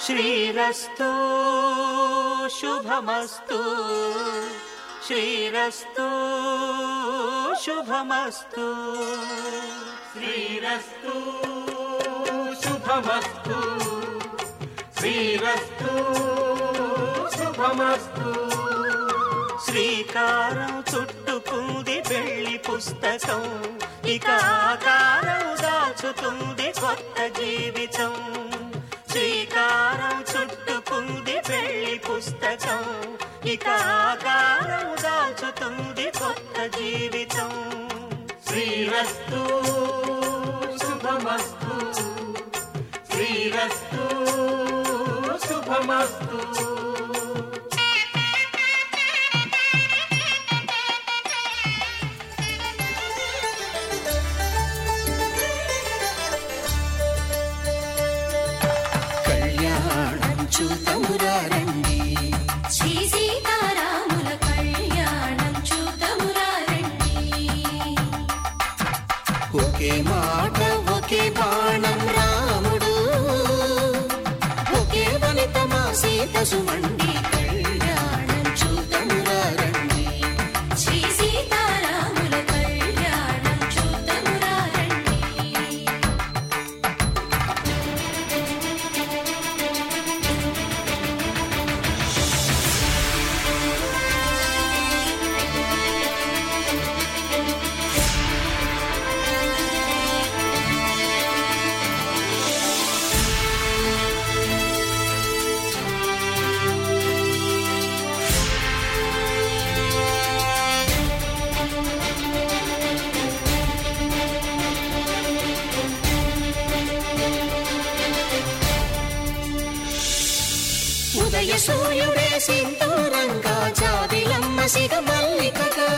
శ్రీరస్తు శుభమస్తు శ్రీరస్తు శుభమస్తు శ్రీరస్తు శుభమస్తు శ్రీరస్తు శుభమస్తు. శ్రీకారం చుట్టుకుంది పెళ్లి పుస్తకం, ఇక ఆకారం దాచుతుంది కొత్త జీవితం. శ్రీకారం చుట్టుకుంది పెళ్లి పుస్తకం, ఇక ఆకారం దాచుతుంది కొత్త జీవితం. శ్రీరస్తు శుభమస్తు శ్రీరస్తు శుభమస్తు. చూతమురారండి శ్రీ సీతారాముల కళ్యాణం చూతమురారండి. ఒకే మాట ఒకే బాణం రాముడు, ఒకే వనిత మా సీత సుమండి కళ్యాణం చూతమురారండి. శ్రీ సీతారాముల కళ్యాణం చూతమురారండి. ఉదయ సూర్యుడే సింధూరంగా జాబిలమ్మ సిగ మల్లికగా,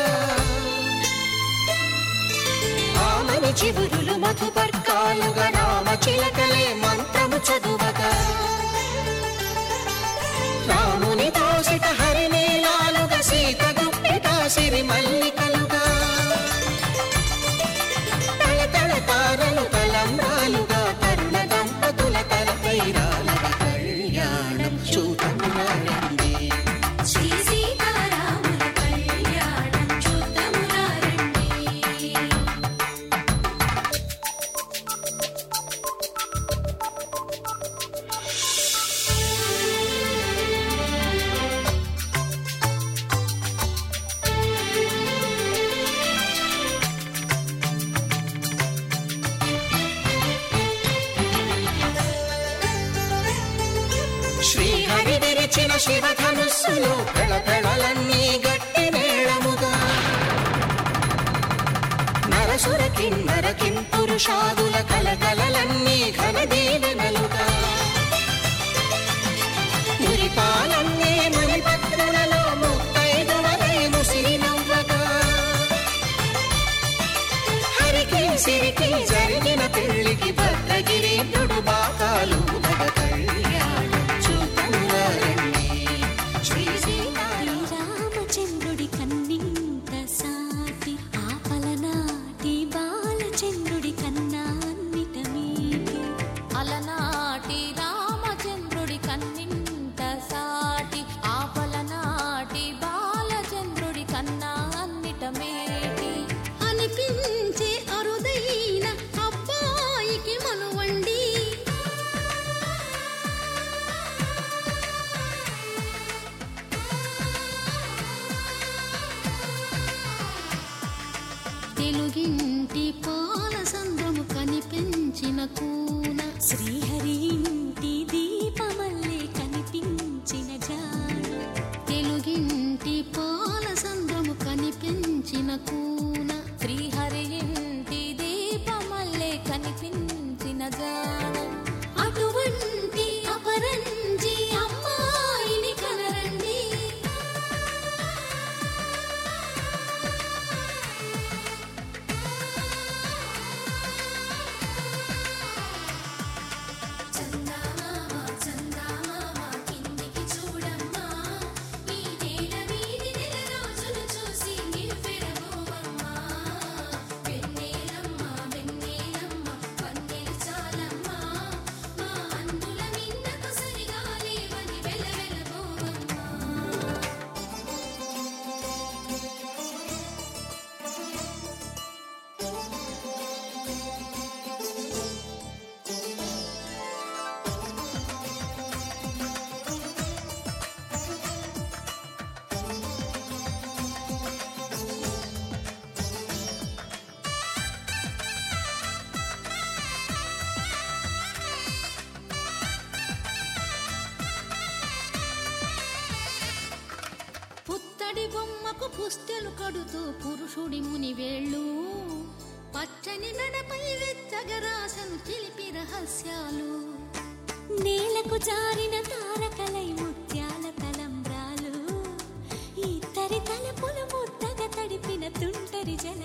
ఆమని చివురులు మధుపర్కాలుగా రామ చిలకలే మంత్రము చదువగా, రాముని దోసిట హరినీలాలుగా సీత గుప్పిట సిరి మల్లికలుగా, తళతళ తారలు తలంబ్రాలుగా తరుణ దంపతుల తలపైరాలుగా కళ్యాణం చూతమురారండి. శ్రీ సీతారాముల కళ్యాణం చూతమురారండి. శ్రీహరి విరిచిన శివధనుస్సులో పెళపెళలన్నీ గట్టి మేళముగా, నరసుర కిన్నర కింపురుషాదుల కలకలలన్నీ ఘన దీవెనలుగా, మురిపాలన్నీ మునిపత్రులలో ముత్తైదువలై ముసిరి నవ్వగా, హరికి సిరికి జరిగిన పెళ్లికి భద్రగిరీంద్రుడు బాకాలు కళ్యాణం చూతమురారండి. శ్రీ శ్రీరామచంద్రుడి కన్నింత సాటి ఆపలనాటి బాలచంద్రుడి కన్నా అన్నిట మీటి, అలనాటి రామచంద్రుడి కన్నింత సాటి ఆపలనాటి బాలచంద్రుడి కన్నా అన్నిట మేటి, అనిపించే అరుదైన అబ్బాయికి మనువండి. తెలుగింటి పాల సంద్రము కనిపించిన కూన, శ్రీహరి ఇంటి దీపమల్లే కనిపించిన జాన, తెలుగింటి పాల సంద్రము కనిపించిన కూన, శ్రీహరి ఇంటి దీపమల్లే కనిపించిన జాన, అటువంటి అపరంజి అమ్మాయిని కనరండి. చంద్ర పుస్తెలు కడుతూ పురుషుడి ముని వేళ్ళు పచ్చని మెడపై వెచ్చగరాసను చిలిపి రహస్యాలు నేలకు జారిన తారకలై ముత్యాల తలంబ్రాలు ఇద్దరి తలపులు ముద్దగా తడిపిన తుంటరి జల